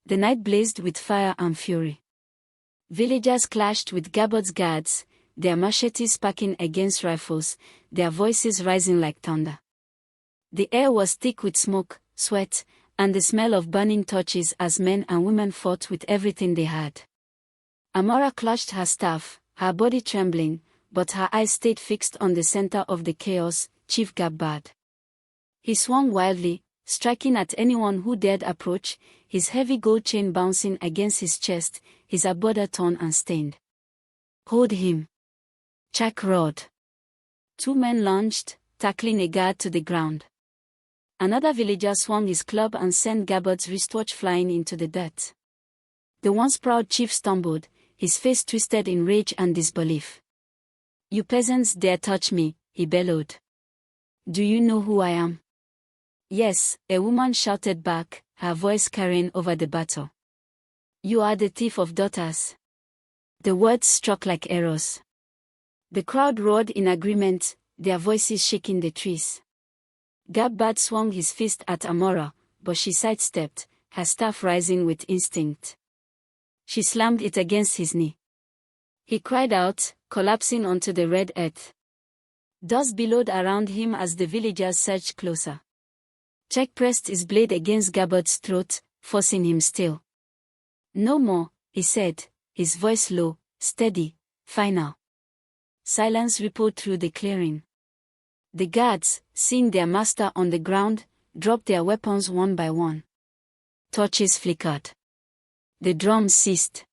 The night blazed with fire and fury. Villagers clashed with Gabbard's guards, their machetes sparking against rifles, their voices rising like thunder. The air was thick with smoke, sweat, and the smell of burning torches as men and women fought with everything they had. Amora clutched her staff, her body trembling, but her eyes stayed fixed on the center of the chaos, Chief Gabbard. He swung wildly, striking at anyone who dared approach, his heavy gold chain bouncing against his chest, his abode torn and stained. "Hold him!" Chik roared. 2 men lunged, tackling a guard to the ground. Another villager swung his club and sent Gabbard's wristwatch flying into the dirt. The once proud chief stumbled, his face twisted in rage and disbelief. "You peasants dare touch me," he bellowed. "Do you know who I am?" "Yes," a woman shouted back, her voice carrying over the battle. "You are the thief of daughters." The words struck like arrows. The crowd roared in agreement, their voices shaking the trees. Gabbard swung his fist at Amora, but she sidestepped, her staff rising with instinct. She slammed it against his knee. He cried out, collapsing onto the red earth. Dust billowed around him as the villagers surged closer. Chik pressed his blade against Gabbard's throat, forcing him still. "No more," he said, his voice low, steady, final. Silence rippled through the clearing. The guards, seeing their master on the ground, dropped their weapons one by one. Torches flickered. The drums ceased.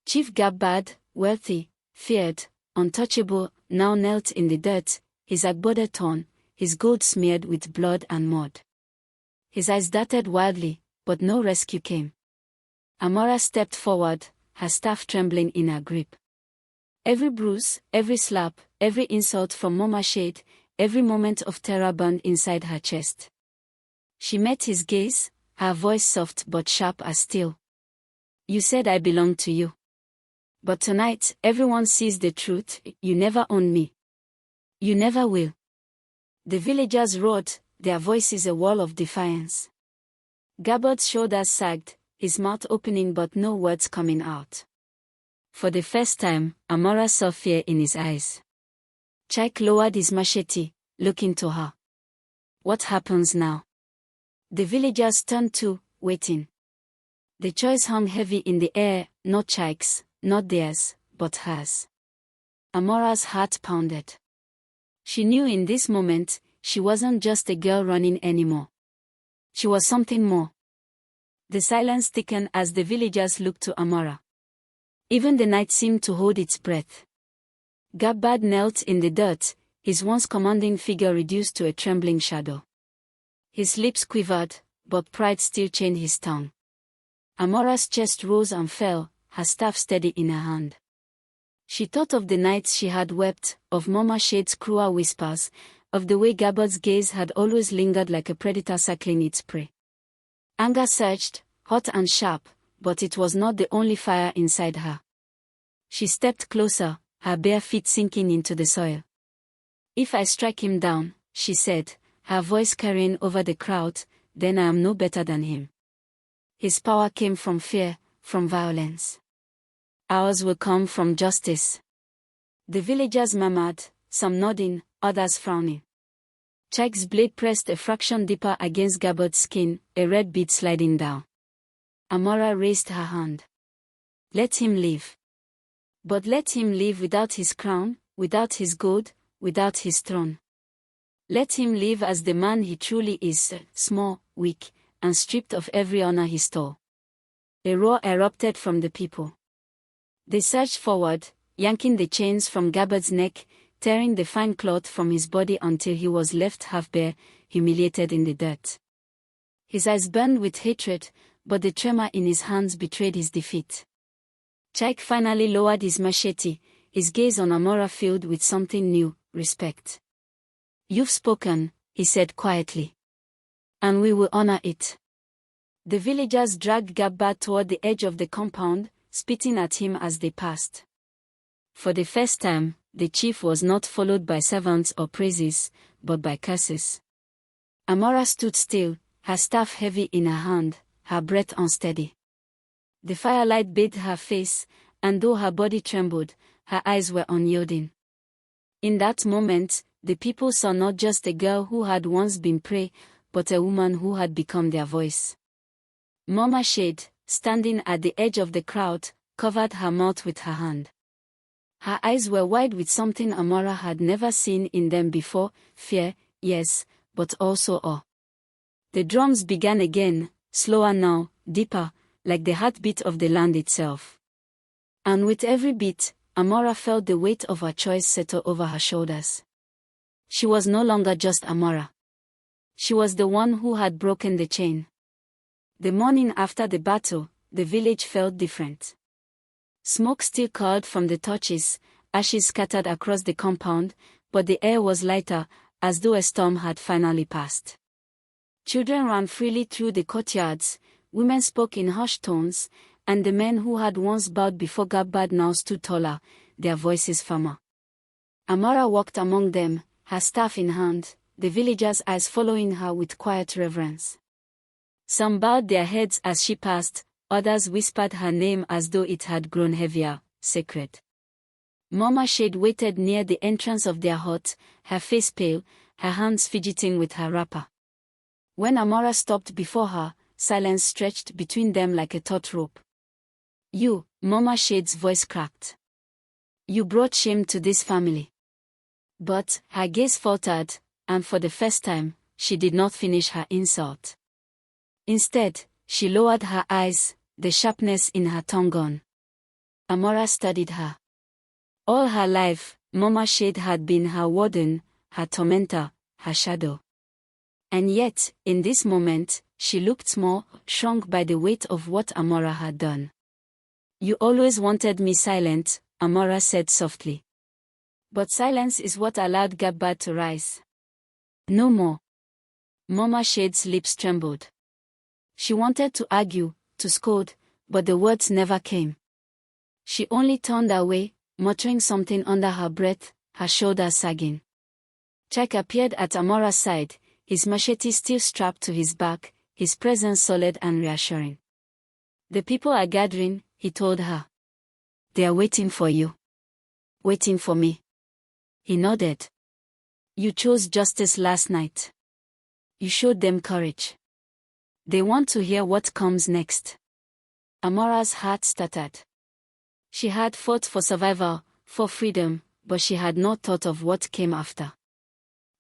Chief Gabbard, wealthy, feared, untouchable, now knelt in the dirt, his abode torn, his gold smeared with blood and mud. His eyes darted wildly, but no rescue came. Amora stepped forward, her staff trembling in her grip. Every bruise, every slap, every insult from Mama Shade, every moment of terror burned inside her chest. She met his gaze, her voice soft but sharp as steel. "You said I belonged to you. But tonight, everyone sees the truth. You never owned me. You never will." The villagers roared, their voices a wall of defiance. Gabbard's shoulders sagged, his mouth opening but no words coming out. For the first time, Amora saw fear in his eyes. Chik lowered his machete, looking to her. "What happens now?" The villagers turned too, waiting. The choice hung heavy in the air, not Chik's, not theirs, but hers. Amora's heart pounded. She knew in this moment, she wasn't just a girl running anymore. She was something more. The silence thickened as the villagers looked to Amora. Even the night seemed to hold its breath. Gabbard knelt in the dirt, his once commanding figure reduced to a trembling shadow. His lips quivered, but pride still chained his tongue. Amora's chest rose and fell, her staff steady in her hand. She thought of the nights she had wept, of Mama Shade's cruel whispers, of the way Gabbard's gaze had always lingered like a predator circling its prey. Anger surged, hot and sharp, but it was not the only fire inside her. She stepped closer, her bare feet sinking into the soil. "If I strike him down," she said, her voice carrying over the crowd, "then I am no better than him." His power came from fear, from violence. Ours will come from justice. The villagers murmured, some nodding, others frowning. Chik's blade pressed a fraction deeper against Gabbard's skin, a red bead sliding down. Amora raised her hand. "Let him live. But let him live without his crown, without his gold, without his throne. Let him live as the man he truly is, small, weak, and stripped of every honor he stole." A roar erupted from the people. They surged forward, yanking the chains from Gabbard's neck, tearing the fine cloth from his body until he was left half bare, humiliated in the dirt. His eyes burned with hatred, but the tremor in his hands betrayed his defeat. Chik finally lowered his machete, his gaze on Amora filled with something new, respect. "You've spoken," he said quietly. "And we will honor it." The villagers dragged Gabbard toward the edge of the compound, spitting at him as they passed. For the first time, the chief was not followed by servants or praises, but by curses. Amora stood still, her staff heavy in her hand, her breath unsteady. The firelight bathed her face, and though her body trembled, her eyes were unyielding. In that moment, the people saw not just a girl who had once been prey, but a woman who had become their voice. Mama Shade, standing at the edge of the crowd, covered her mouth with her hand. Her eyes were wide with something Amora had never seen in them before: fear, yes, but also awe. The drums began again, slower now, deeper, like the heartbeat of the land itself. And with every beat, Amora felt the weight of her choice settle over her shoulders. She was no longer just Amora. She was the one who had broken the chain. The morning after the battle, the village felt different. Smoke still curled from the torches, ashes scattered across the compound, but the air was lighter, as though a storm had finally passed. Children ran freely through the courtyards, women spoke in hushed tones, and the men who had once bowed before Gabbard now stood taller, their voices firmer. Amora walked among them, her staff in hand, the villagers' eyes following her with quiet reverence. Some bowed their heads as she passed, others whispered her name as though it had grown heavier, sacred. Mama Shade waited near the entrance of their hut, her face pale, her hands fidgeting with her wrapper. When Amora stopped before her, silence stretched between them like a taut rope. "You," Mama Shade's voice cracked. "You brought shame to this family." But her gaze faltered, and for the first time, she did not finish her insult. Instead, she lowered her eyes, the sharpness in her tongue gone. Amora studied her. All her life, Mama Shade had been her warden, her tormentor, her shadow. And yet, in this moment, she looked small, shrunk by the weight of what Amora had done. "You always wanted me silent," Amora said softly. But silence is what allowed Gabbard to rise. "No more." Mama Shade's lips trembled. She wanted to argue, to scold, but the words never came. She only turned away, muttering something under her breath, her shoulders sagging. Chik appeared at Amora's side, his machete still strapped to his back, his presence solid and reassuring. "The people are gathering," he told her. "They are waiting for you. Waiting for me." He nodded. "You chose justice last night. You showed them courage. They want to hear what comes next." Amora's heart stuttered. She had fought for survival, for freedom, but she had not thought of what came after.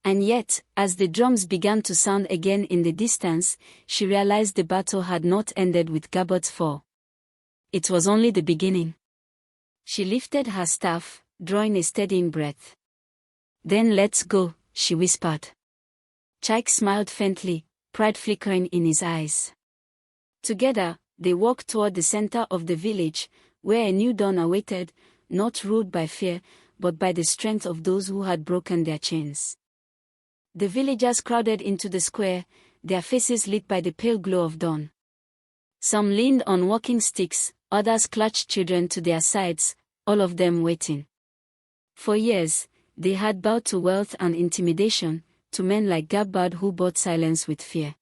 And yet, as the drums began to sound again in the distance, she realized the battle had not ended with Gabbard's fall. It was only the beginning. She lifted her staff, drawing a steadying breath. "Then let's go," she whispered. Chik smiled faintly, pride flickering in his eyes. Together, they walked toward the center of the village, where a new dawn awaited, not ruled by fear, but by the strength of those who had broken their chains. The villagers crowded into the square, their faces lit by the pale glow of dawn. Some leaned on walking sticks, others clutched children to their sides, all of them waiting. For years, they had bowed to wealth and intimidation, to men like Gabbard who bought silence with fear.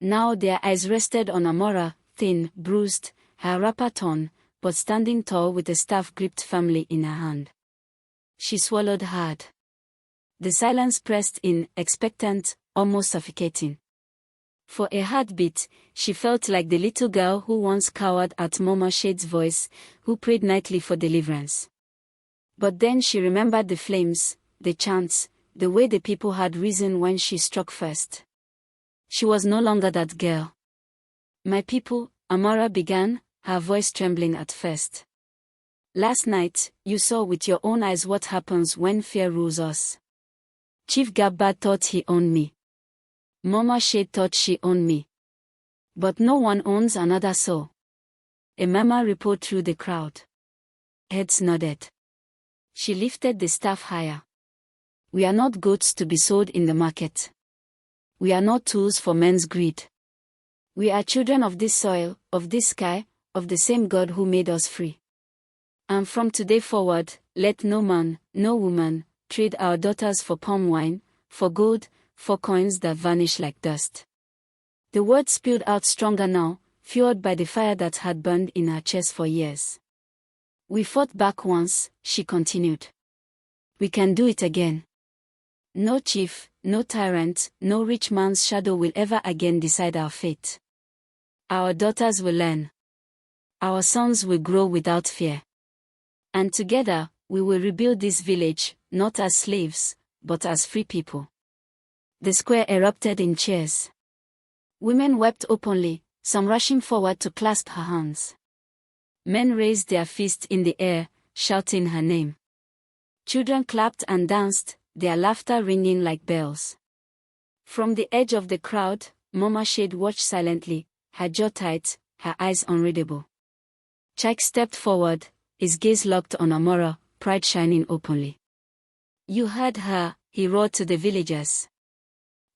Now their eyes rested on Amora, thin, bruised, her wrapper torn, but standing tall with a staff gripped firmly in her hand. She swallowed hard. The silence pressed in, expectant, almost suffocating. For a heartbeat, she felt like the little girl who once cowered at Mama Shade's voice, who prayed nightly for deliverance. But then she remembered the flames, the chants, the way the people had risen when she struck first. She was no longer that girl. "My people," Amora began, her voice trembling at first. "Last night, you saw with your own eyes what happens when fear rules us. Chief Gabbard thought he owned me. Mama Shade thought she owned me. But no one owns another soul." A murmur rippled through the crowd. Heads nodded. She lifted the staff higher. "We are not goats to be sold in the market. We are not tools for men's greed. We are children of this soil, of this sky, of the same God who made us free. And from today forward, let no man, no woman, trade our daughters for palm wine, for gold, for coins that vanish like dust." The words spilled out stronger now, fueled by the fire that had burned in her chest for years. We fought back once, she continued. We can do it again. No chief, no tyrant, no rich man's shadow will ever again decide our fate. Our daughters will learn. Our sons will grow without fear. And together, we will rebuild this village, not as slaves, but as free people. The square erupted in cheers. Women wept openly, some rushing forward to clasp her hands. Men raised their fists in the air, shouting her name. Children clapped and danced, their laughter ringing like bells. From the edge of the crowd, Mama Shade watched silently, her jaw tight, her eyes unreadable. Chik stepped forward, his gaze locked on Amora, pride shining openly. You heard her, he roared to the villagers.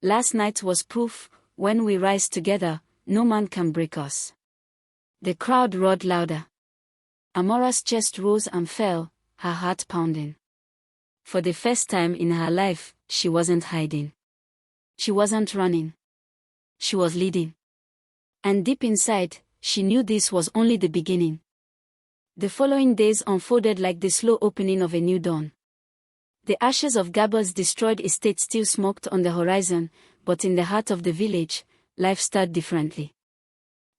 Last night was proof, when we rise together, no man can break us. The crowd roared louder. Amora's chest rose and fell, her heart pounding. For the first time in her life, she wasn't hiding. She wasn't running. She was leading. And deep inside, she knew this was only the beginning. The following days unfolded like the slow opening of a new dawn. The ashes of Gabbard's destroyed estate still smoked on the horizon, but in the heart of the village, life stirred differently.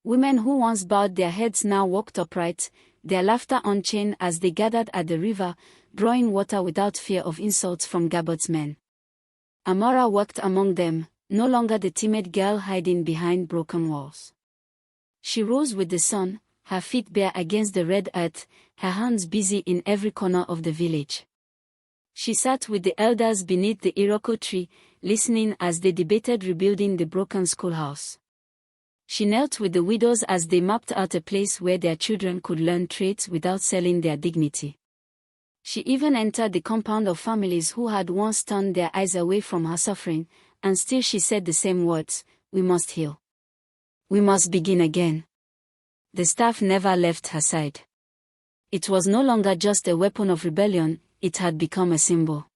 Women who once bowed their heads now walked upright, their laughter unchained as they gathered at the river, drawing water without fear of insults from Gabbard's men. Amora walked among them, no longer the timid girl hiding behind broken walls. She rose with the sun, her feet bare against the red earth, her hands busy in every corner of the village. She sat with the elders beneath the Iroko tree, listening as they debated rebuilding the broken schoolhouse. She knelt with the widows as they mapped out a place where their children could learn trades without selling their dignity. She even entered the compound of families who had once turned their eyes away from her suffering, and still she said the same words, "We must heal. We must begin again." The staff never left her side. It was no longer just a weapon of rebellion, it had become a symbol.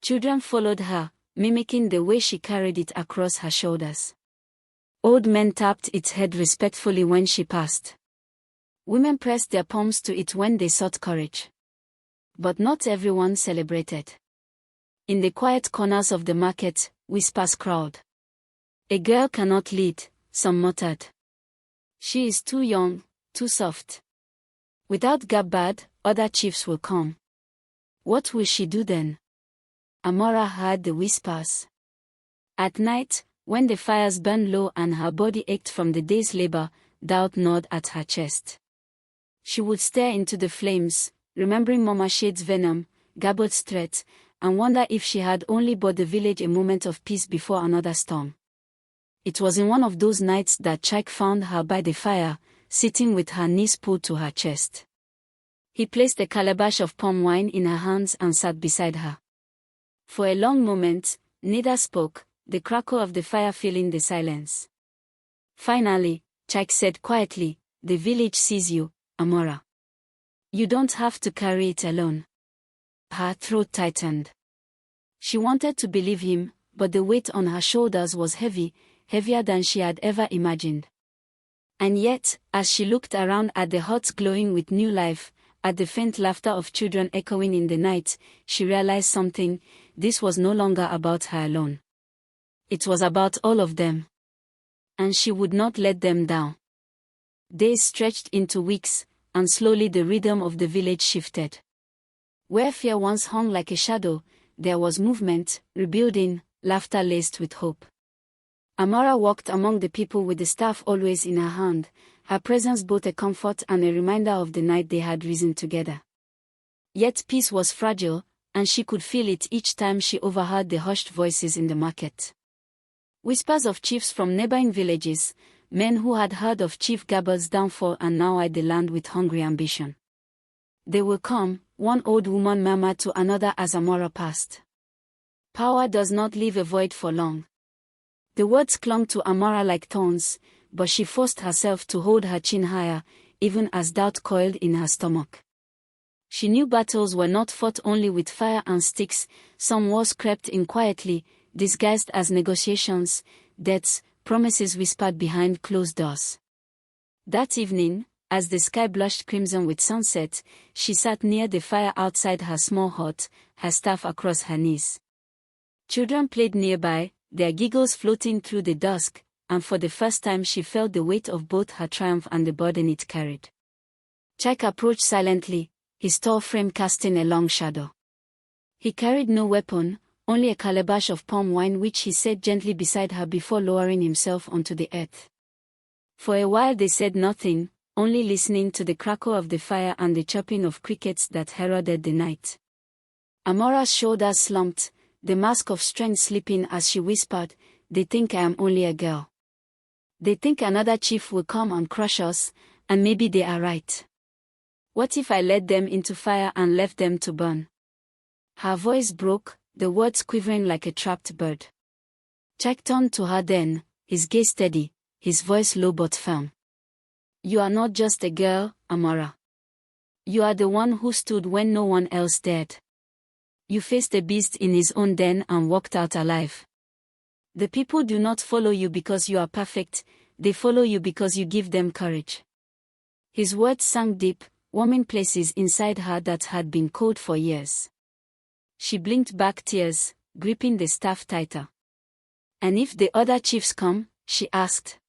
Children followed her, mimicking the way she carried it across her shoulders. Old men tapped its head respectfully when she passed. Women pressed their palms to it when they sought courage. But not everyone celebrated. In the quiet corners of the market, whispers crowd. A girl cannot lead, some muttered. She is too young, too soft. Without Gabbard, other chiefs will come. What will she do then? Amora heard the whispers. At night, when the fires burned low and her body ached from the day's labor, doubt gnawed at her chest. She would stare into the flames, remembering Mama Shade's venom, Gabbard's threat, and wonder if she had only bought the village a moment of peace before another storm. It was in one of those nights that Chik found her by the fire, sitting with her knees pulled to her chest. He placed a calabash of palm wine in her hands and sat beside her. For a long moment, neither spoke, the crackle of the fire filling the silence. Finally, Chik said quietly, "The village sees you, Amora. You don't have to carry it alone." Her throat tightened. She wanted to believe him, but the weight on her shoulders was heavy, heavier than she had ever imagined. And yet, as she looked around at the huts glowing with new life, at the faint laughter of children echoing in the night, she realized something: this was no longer about her alone. It was about all of them. And she would not let them down. Days stretched into weeks, and slowly the rhythm of the village shifted. Where fear once hung like a shadow, there was movement, rebuilding, laughter laced with hope. Amora walked among the people with the staff always in her hand, her presence both a comfort and a reminder of the night they had risen together. Yet peace was fragile, and she could feel it each time she overheard the hushed voices in the market. Whispers of chiefs from neighboring villages, men who had heard of Chief Gabbard's downfall and now eyed the land with hungry ambition. They will come, one old woman murmured to another as Amora passed. Power does not leave a void for long. The words clung to Amora like thorns, but she forced herself to hold her chin higher, even as doubt coiled in her stomach. She knew battles were not fought only with fire and sticks, some wars crept in quietly, disguised as negotiations, debts, promises whispered behind closed doors. That evening, as the sky blushed crimson with sunset, she sat near the fire outside her small hut, her staff across her knees. Children played nearby, their giggles floating through the dusk, and for the first time she felt the weight of both her triumph and the burden it carried. Chik approached silently, his tall frame casting a long shadow. He carried no weapon, only a calabash of palm wine which he set gently beside her before lowering himself onto the earth. For a while they said nothing, only listening to the crackle of the fire and the chirping of crickets that heralded the night. Amora's shoulders slumped, the mask of strength slipping as she whispered, "They think I am only a girl. They think another chief will come and crush us, and maybe they are right. What if I led them into fire and left them to burn?" Her voice broke, the words quivering like a trapped bird. Chik turned to her then, his gaze steady, his voice low but firm. "You are not just a girl, Amora. You are the one who stood when no one else dared. You faced a beast in his own den and walked out alive. The people do not follow you because you are perfect, they follow you because you give them courage." His words sank deep, warming places inside her that had been cold for years. She blinked back tears, gripping the staff tighter. "And if the other chiefs come?" she asked.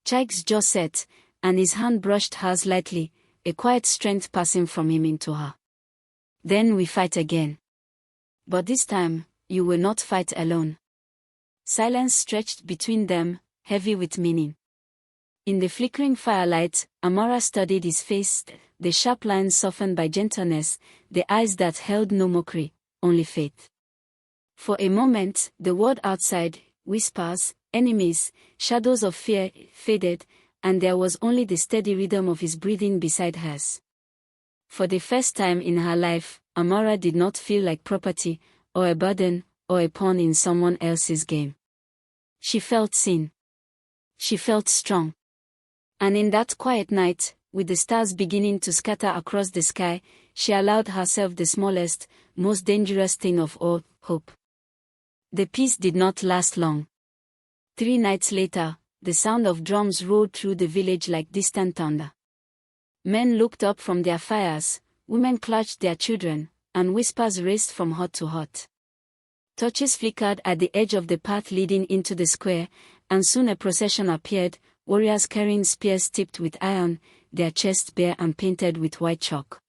Chik's jaw set, and his hand brushed hers lightly, a quiet strength passing from him into her. "Then we fight again. But this time, you will not fight alone." Silence stretched between them, heavy with meaning. In the flickering firelight, Amora studied his face, the sharp lines softened by gentleness, the eyes that held no mockery, only faith. For a moment, the world outside, whispers, enemies, shadows of fear, faded, and there was only the steady rhythm of his breathing beside hers. For the first time in her life, Amora did not feel like property, or a burden, or a pawn in someone else's game. She felt seen. She felt strong. And in that quiet night, with the stars beginning to scatter across the sky, she allowed herself the smallest, most dangerous thing of all, hope. The peace did not last long. 3 nights later, the sound of drums rolled through the village like distant thunder. Men looked up from their fires, women clutched their children, and whispers raced from hut to hut. Torches flickered at the edge of the path leading into the square, and soon a procession appeared, warriors carrying spears tipped with iron, their chests bare and painted with white chalk.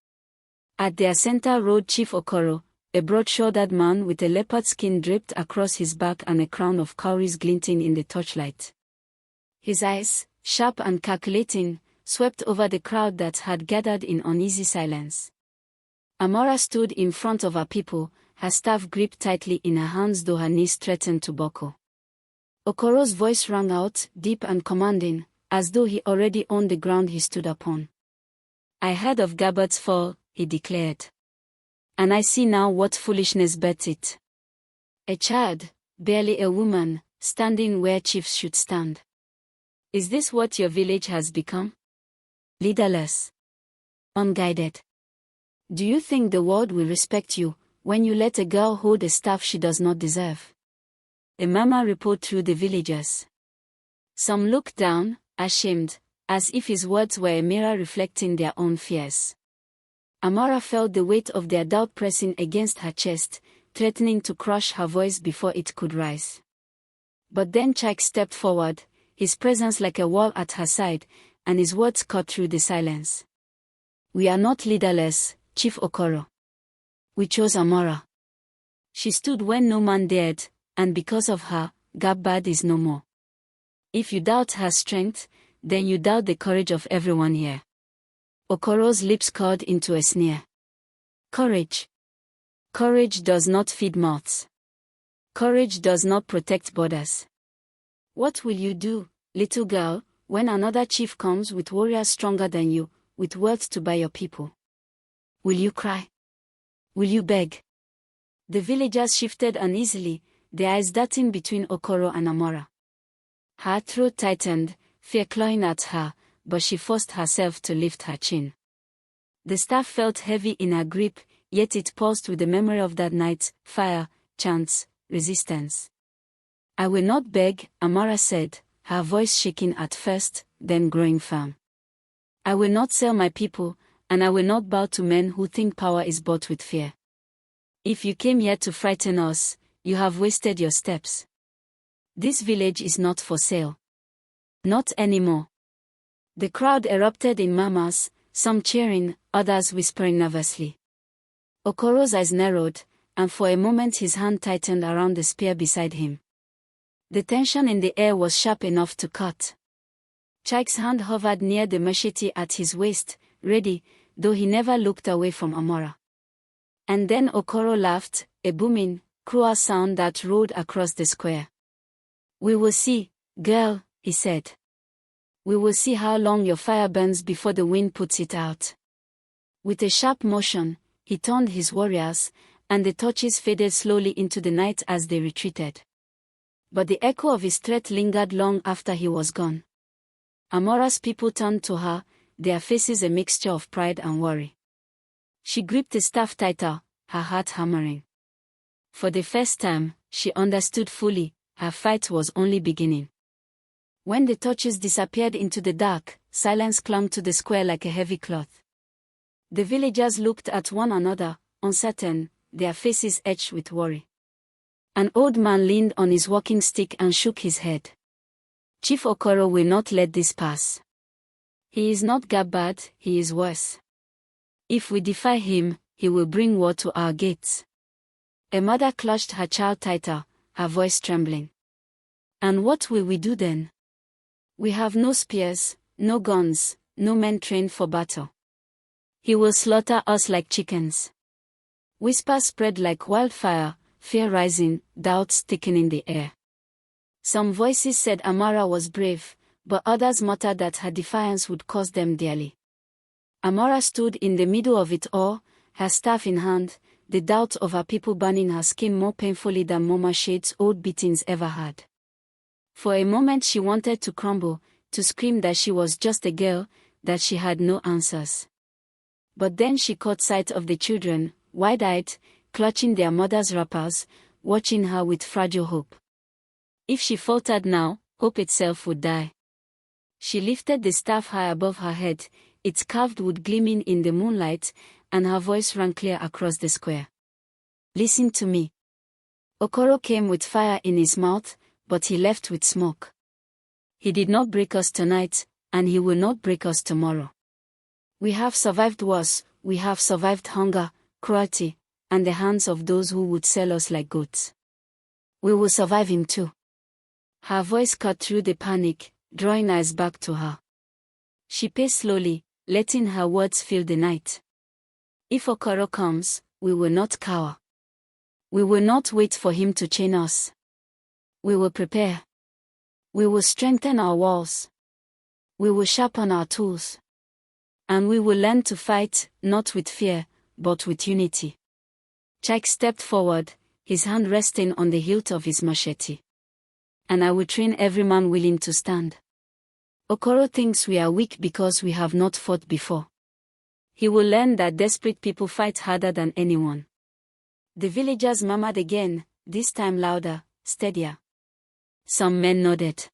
At their center rode Chief Okoro, a broad-shouldered man with a leopard skin draped across his back and a crown of cowries glinting in the torchlight. His eyes, sharp and calculating, swept over the crowd that had gathered in uneasy silence. Amora stood in front of her people, her staff gripped tightly in her hands though her knees threatened to buckle. Okoro's voice rang out, deep and commanding, as though he already owned the ground he stood upon. "I heard of Gabbard's fall," he declared. "And I see now what foolishness birthed it. A child, barely a woman, standing where chiefs should stand. Is this what your village has become? Leaderless. Unguided. Do you think the world will respect you when you let a girl hold a staff she does not deserve?" A murmur rippled through the villagers. Some looked down, ashamed, as if his words were a mirror reflecting their own fears. Amora felt the weight of their doubt pressing against her chest, threatening to crush her voice before it could rise. But then Chik stepped forward, his presence like a wall at her side, and his words cut through the silence. "We are not leaderless, Chief Okoro. We chose Amora. She stood when no man dared, and because of her, Gabbard is no more. If you doubt her strength, then you doubt the courage of everyone here." Okoro's lips curled into a sneer. "Courage. Courage does not feed mouths. Courage does not protect borders. What will you do, little girl, when another chief comes with warriors stronger than you, with wealth to buy your people? Will you cry? Will you beg?" The villagers shifted uneasily, their eyes darting between Okoro and Amora. Her throat tightened, fear clawing at her, but she forced herself to lift her chin. The staff felt heavy in her grip, yet it pulsed with the memory of that night, fire, chants, resistance. "I will not beg," Amora said, her voice shaking at first, then growing firm. I will not sell my people, and I will not bow to men who think power is bought with fear. If you came here to frighten us, you have wasted your steps. This village is not for sale. Not anymore. The crowd erupted in murmurs, some cheering, others whispering nervously. Okoro's eyes narrowed, and for a moment his hand tightened around the spear beside him. The tension in the air was sharp enough to cut. Chik's hand hovered near the machete at his waist, ready, though he never looked away from Amora. And then Okoro laughed, a booming, cruel sound that rolled across the square. "We will see, girl," he said. "We will see how long your fire burns before the wind puts it out." With a sharp motion, he turned his warriors, and the torches faded slowly into the night as they retreated. But the echo of his threat lingered long after he was gone. Amora's people turned to her, their faces a mixture of pride and worry. She gripped the staff tighter, her heart hammering. For the first time, she understood fully, her fight was only beginning. When the torches disappeared into the dark, silence clung to the square like a heavy cloth. The villagers looked at one another, uncertain, their faces etched with worry. An old man leaned on his walking stick and shook his head. "Chief Okoro will not let this pass. He is not Gabbard, he is worse. If we defy him, he will bring war to our gates." A mother clutched her child tighter, her voice trembling. "And what will we do then? We have no spears, no guns, no men trained for battle. He will slaughter us like chickens." Whispers spread like wildfire, fear rising, doubts thickening the air. Some voices said Amora was brave, but others muttered that her defiance would cost them dearly. Amora stood in the middle of it all, her staff in hand, the doubt of her people burning her skin more painfully than Mama Shade's old beatings ever had. For a moment she wanted to crumble, to scream that she was just a girl, that she had no answers. But then she caught sight of the children, wide-eyed, clutching their mother's wrappers, watching her with fragile hope. If she faltered now, hope itself would die. She lifted the staff high above her head, its carved wood gleaming in the moonlight, and her voice rang clear across the square. "Listen to me." Okoro came with fire in his mouth, but he left with smoke. "He did not break us tonight, and he will not break us tomorrow. We have survived wars, we have survived hunger, cruelty, and the hands of those who would sell us like goats. We will survive him too." Her voice cut through the panic, drawing eyes back to her. She paced slowly, letting her words fill the night. "If Okoro comes, we will not cower. We will not wait for him to chain us. We will prepare. We will strengthen our walls. We will sharpen our tools. And we will learn to fight, not with fear, but with unity." Chik stepped forward, his hand resting on the hilt of his machete. "And I will train every man willing to stand. Okoro thinks we are weak because we have not fought before. He will learn that desperate people fight harder than anyone." The villagers murmured again, this time louder, steadier. Some men nodded.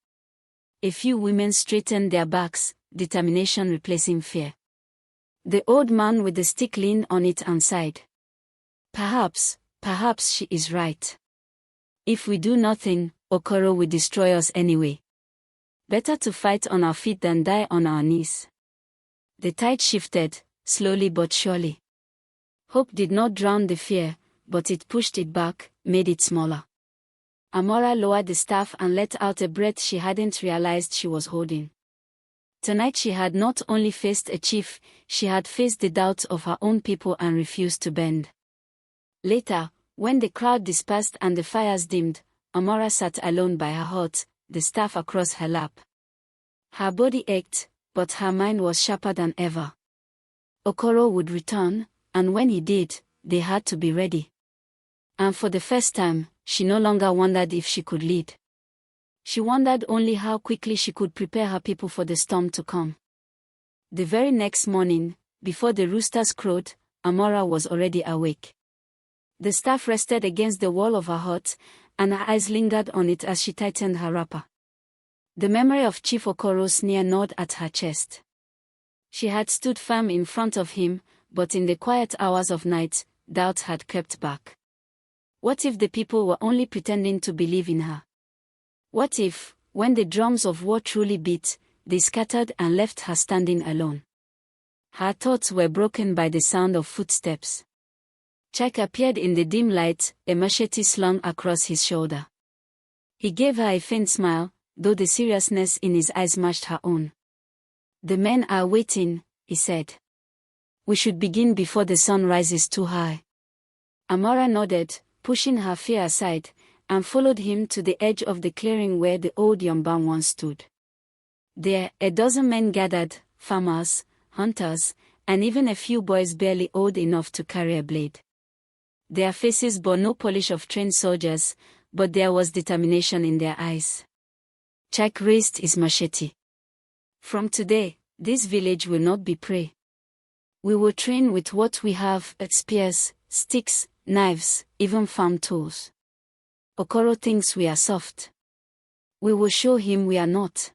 A few women straightened their backs, determination replacing fear. The old man with the stick leaned on it and sighed. Perhaps she is right. If we do nothing, Okoro will destroy us anyway. Better to fight on our feet than die on our knees." The tide shifted, slowly but surely. Hope did not drown the fear, but it pushed it back, made it smaller. Amora lowered the staff and let out a breath she hadn't realized she was holding. Tonight she had not only faced a chief, she had faced the doubts of her own people and refused to bend. Later, when the crowd dispersed and the fires dimmed, Amora sat alone by her heart, the staff across her lap. Her body ached, but her mind was sharper than ever. Okoro would return, and when he did, they had to be ready. And for the first time, she no longer wondered if she could lead. She wondered only how quickly she could prepare her people for the storm to come. The very next morning, before the roosters crowed, Amora was already awake. The staff rested against the wall of her hut, and her eyes lingered on it as she tightened her wrapper. The memory of Chief Okoro's sneer gnawed at her chest. She had stood firm in front of him, but in the quiet hours of night, doubt had crept back. What if the people were only pretending to believe in her? What if, when the drums of war truly beat, they scattered and left her standing alone? Her thoughts were broken by the sound of footsteps. Chik appeared in the dim light, a machete slung across his shoulder. He gave her a faint smile, though the seriousness in his eyes matched her own. "The men are waiting," he said. "We should begin before the sun rises too high." Amora nodded, pushing her fear aside, and followed him to the edge of the clearing where the old Yamba once stood. There, a dozen men gathered, farmers, hunters, and even a few boys barely old enough to carry a blade. Their faces bore no polish of trained soldiers, but there was determination in their eyes. Chik raised his machete. "From today, this village will not be prey. We will train with what we have: spears, sticks, knives, even farm tools. Okoro thinks we are soft. We will show him we are not."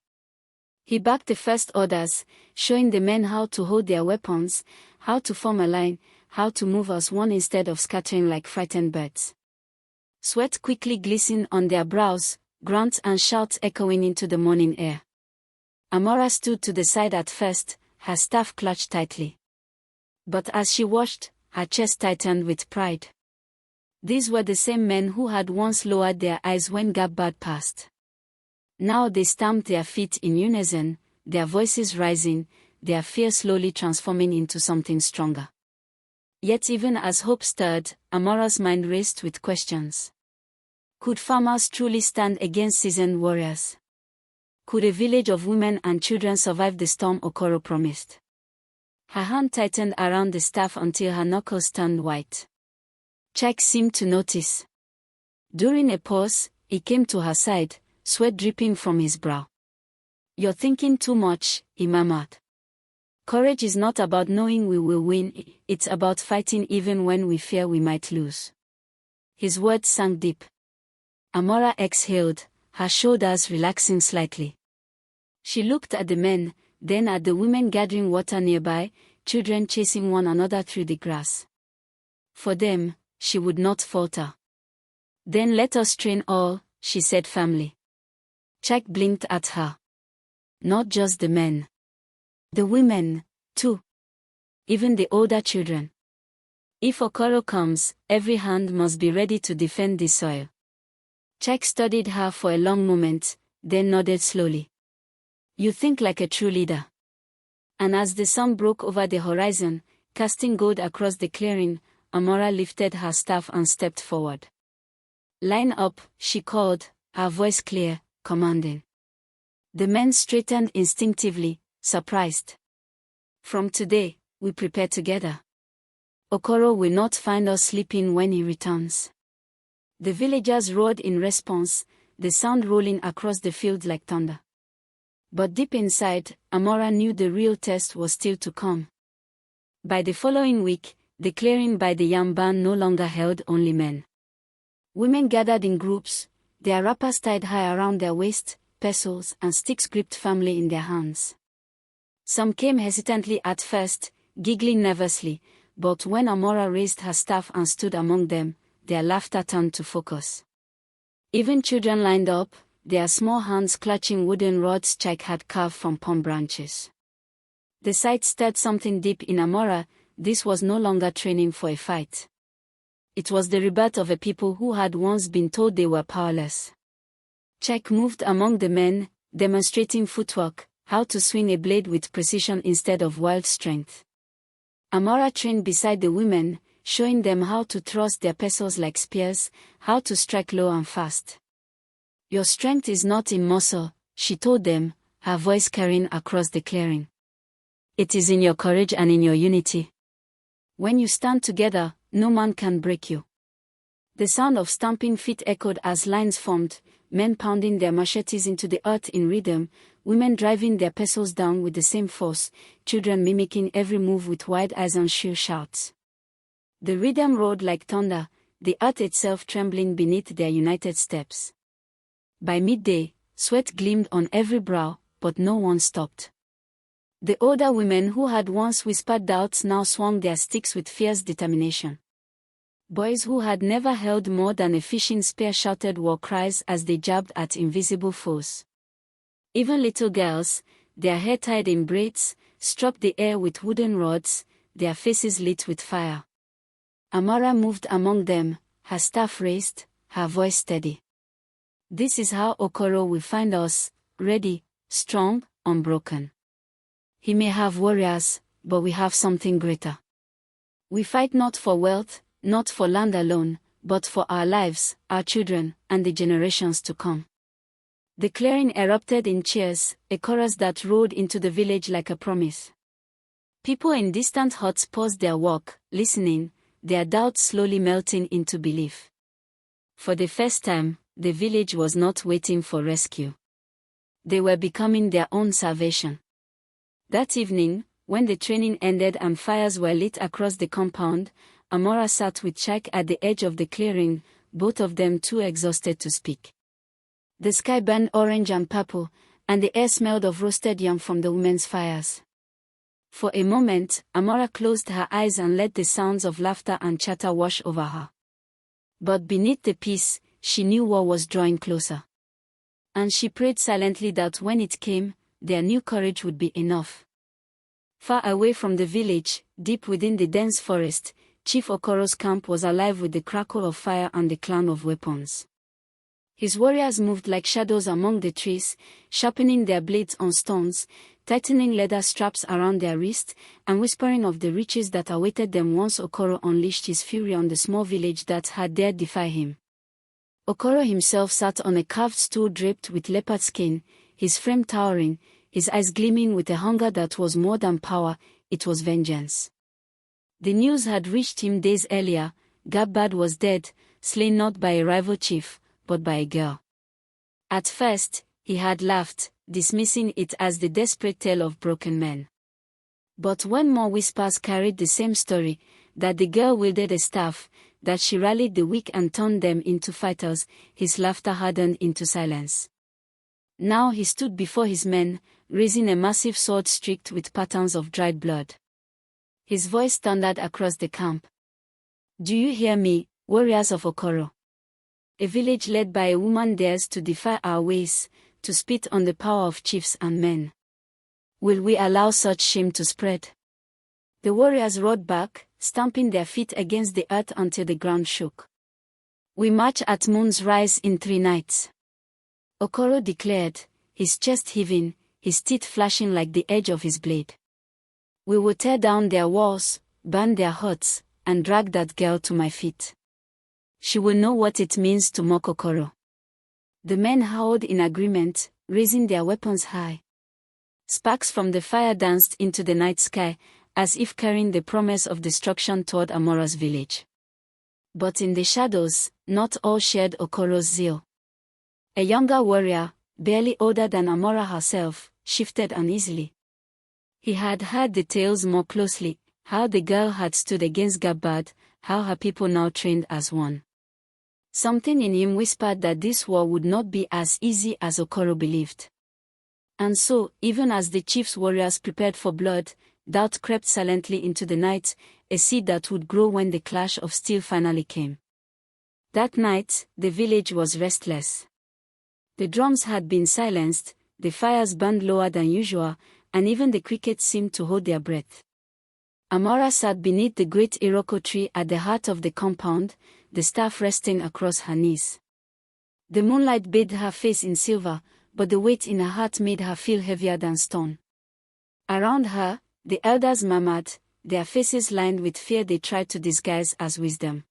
He backed the first orders, showing the men how to hold their weapons, how to form a line, how to move as one instead of scattering like frightened birds. Sweat quickly glistened on their brows, grunts and shouts echoing into the morning air. Amora stood to the side at first, her staff clutched tightly. But as she watched, her chest tightened with pride. These were the same men who had once lowered their eyes when Gabbard passed. Now they stamped their feet in unison, their voices rising, their fear slowly transforming into something stronger. Yet even as hope stirred, Amora's mind raced with questions. Could farmers truly stand against seasoned warriors? Could a village of women and children survive the storm Okoro promised? Her hand tightened around the staff until her knuckles turned white. Chik seemed to notice. During a pause, he came to her side, sweat dripping from his brow. "You're thinking too much," he murmured. "Courage is not about knowing we will win, it's about fighting even when we fear we might lose." His words sank deep. Amora exhaled, her shoulders relaxing slightly. She looked at the men, then at the women gathering water nearby, children chasing one another through the grass. For them, she would not falter. "Then let us train all," she said firmly. Chik blinked at her. "Not just the men. The women, too. Even the older children. If Okoro comes, every hand must be ready to defend this soil." Chik studied her for a long moment, then nodded slowly. "You think like a true leader." And as the sun broke over the horizon, casting gold across the clearing, Amora lifted her staff and stepped forward. "Line up," she called, her voice clear, commanding. The men straightened instinctively, surprised. "From today, we prepare together. Okoro will not find us sleeping when he returns." The villagers roared in response, the sound rolling across the field like thunder. But deep inside, Amora knew the real test was still to come. By the following week, the clearing by the yam barn no longer held only men. Women gathered in groups, their wrappers tied high around their waist, pestles and sticks gripped firmly in their hands. Some came hesitantly at first, giggling nervously, but when Amora raised her staff and stood among them, their laughter turned to focus. Even children lined up, their small hands clutching wooden rods Chik had carved from palm branches. The sight stirred something deep in Amora. This was no longer training for a fight. It was the rebirth of a people who had once been told they were powerless. Chik moved among the men, demonstrating footwork, how to swing a blade with precision instead of wild strength. Amora trained beside the women, showing them how to thrust their pestles like spears, how to strike low and fast. "Your strength is not in muscle," she told them, her voice carrying across the clearing. "It is in your courage and in your unity. When you stand together, no man can break you." The sound of stamping feet echoed as lines formed, men pounding their machetes into the earth in rhythm, women driving their pestles down with the same force, children mimicking every move with wide eyes and shrill shouts. The rhythm roared like thunder, the earth itself trembling beneath their united steps. By midday, sweat gleamed on every brow, but no one stopped. The older women who had once whispered doubts now swung their sticks with fierce determination. Boys who had never held more than a fishing spear shouted war cries as they jabbed at invisible foes. Even little girls, their hair tied in braids, struck the air with wooden rods, their faces lit with fire. Amora moved among them, her staff raised, her voice steady. This is how Okoro will find us, ready, strong, unbroken. He may have warriors, but we have something greater. We fight not for wealth, not for land alone, but for our lives, our children, and the generations to come. The clearing erupted in cheers, a chorus that roared into the village like a promise. People in distant huts paused their work, listening, their doubts slowly melting into belief. For the first time, the village was not waiting for rescue. They were becoming their own salvation. That evening, when the training ended and fires were lit across the compound, Amora sat with Chik at the edge of the clearing, both of them too exhausted to speak. The sky burned orange and purple, and the air smelled of roasted yam from the women's fires. For a moment, Amora closed her eyes and let the sounds of laughter and chatter wash over her. But beneath the peace, she knew war was drawing closer. And she prayed silently that when it came, their new courage would be enough. Far away from the village, deep within the dense forest, Chief Okoro's camp was alive with the crackle of fire and the clang of weapons. His warriors moved like shadows among the trees, sharpening their blades on stones, tightening leather straps around their wrists, and whispering of the riches that awaited them once Okoro unleashed his fury on the small village that had dared defy him. Okoro himself sat on a carved stool draped with leopard skin, his frame towering, his eyes gleaming with a hunger that was more than power, it was vengeance. The news had reached him days earlier. Gabbard was dead, slain not by a rival chief, but by a girl. At first, he had laughed, dismissing it as the desperate tale of broken men. But when more whispers carried the same story, that the girl wielded a staff, that she rallied the weak and turned them into fighters, his laughter hardened into silence. Now he stood before his men, raising a massive sword streaked with patterns of dried blood. His voice thundered across the camp. Do you hear me, warriors of Okoro? A village led by a woman dares to defy our ways, to spit on the power of chiefs and men. Will we allow such shame to spread? The warriors roared back, stamping their feet against the earth until the ground shook. We march at moon's rise in 3 nights. Okoro declared, his chest heaving, his teeth flashing like the edge of his blade. We will tear down their walls, burn their huts, and drag that girl to my feet. She will know what it means to mock Okoro. The men howled in agreement, raising their weapons high. Sparks from the fire danced into the night sky, as if carrying the promise of destruction toward Amora's village. But in the shadows, not all shared Okoro's zeal. A younger warrior, barely older than Amora herself, shifted uneasily. He had heard the tales more closely, how the girl had stood against Gabbard, how her people now trained as one. Something in him whispered that this war would not be as easy as Okoro believed. And so, even as the chief's warriors prepared for blood, doubt crept silently into the night, a seed that would grow when the clash of steel finally came. That night, the village was restless. The drums had been silenced, the fires burned lower than usual, and even the crickets seemed to hold their breath. Amora sat beneath the great Iroko tree at the heart of the compound, the staff resting across her knees. The moonlight bathed her face in silver, but the weight in her heart made her feel heavier than stone. Around her, the elders murmured, their faces lined with fear they tried to disguise as wisdom.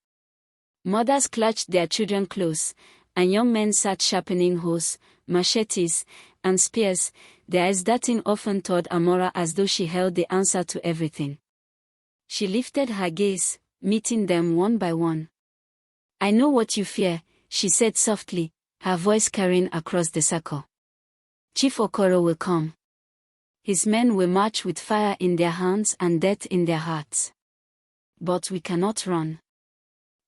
Mothers clutched their children close, and young men sat sharpening hoes, machetes, and spears, their eyes darting often toward Amora as though she held the answer to everything. She lifted her gaze, meeting them one by one. I know what you fear, she said softly, her voice carrying across the circle. Chief Okoro will come. His men will march with fire in their hands and death in their hearts. But we cannot run.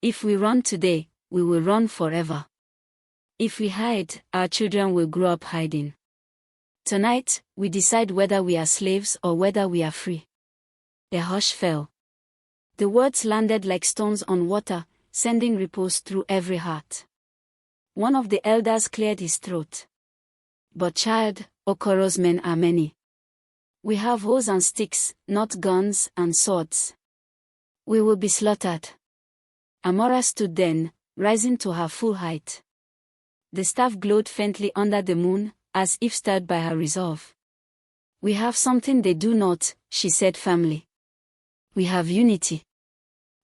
If we run today, we will run forever. If we hide, our children will grow up hiding. Tonight, we decide whether we are slaves or whether we are free. A hush fell. The words landed like stones on water, sending ripples through every heart. One of the elders cleared his throat. But child, Okoro's men are many. We have hoes and sticks, not guns and swords. We will be slaughtered. Amora stood then, rising to her full height. The staff glowed faintly under the moon, as if stirred by her resolve. We have something they do not, she said firmly. We have unity.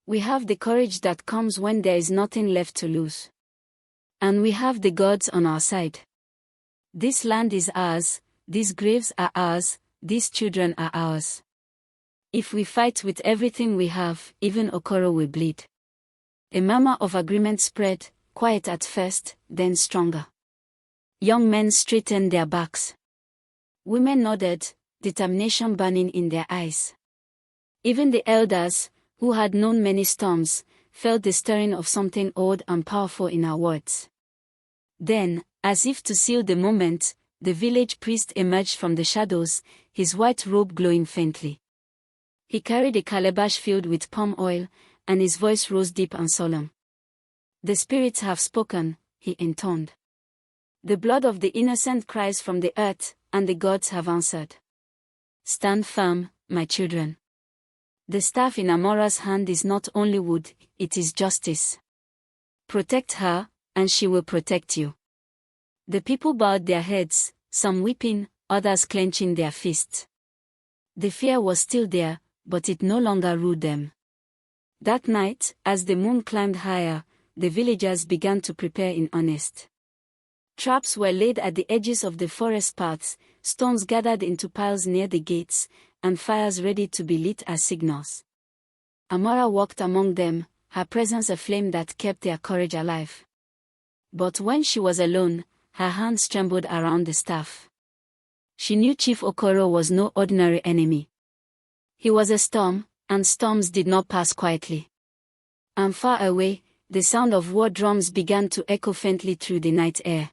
We have the courage that comes when there is nothing left to lose. And we have the gods on our side. This land is ours, these graves are ours, these children are ours. If we fight with everything we have, even Okoro will bleed. A murmur of agreement spread, quiet at first, then stronger. Young men straightened their backs. Women nodded, determination burning in their eyes. Even the elders, who had known many storms, felt the stirring of something old and powerful in our words. Then, as if to seal the moment, the village priest emerged from the shadows, his white robe glowing faintly. He carried a calabash filled with palm oil, and his voice rose deep and solemn. The spirits have spoken, he intoned. The blood of the innocent cries from the earth, and the gods have answered. Stand firm, my children. The staff in Amora's hand is not only wood, it is justice. Protect her, and she will protect you. The people bowed their heads, some weeping, others clenching their fists. The fear was still there, but it no longer ruled them. That night, as the moon climbed higher, the villagers began to prepare in earnest. Traps were laid at the edges of the forest paths, stones gathered into piles near the gates, and fires ready to be lit as signals. Amora walked among them, her presence a flame that kept their courage alive. But when she was alone, her hands trembled around the staff. She knew Chief Okoro was no ordinary enemy. He was a storm, and storms did not pass quietly. And far away, the sound of war drums began to echo faintly through the night air.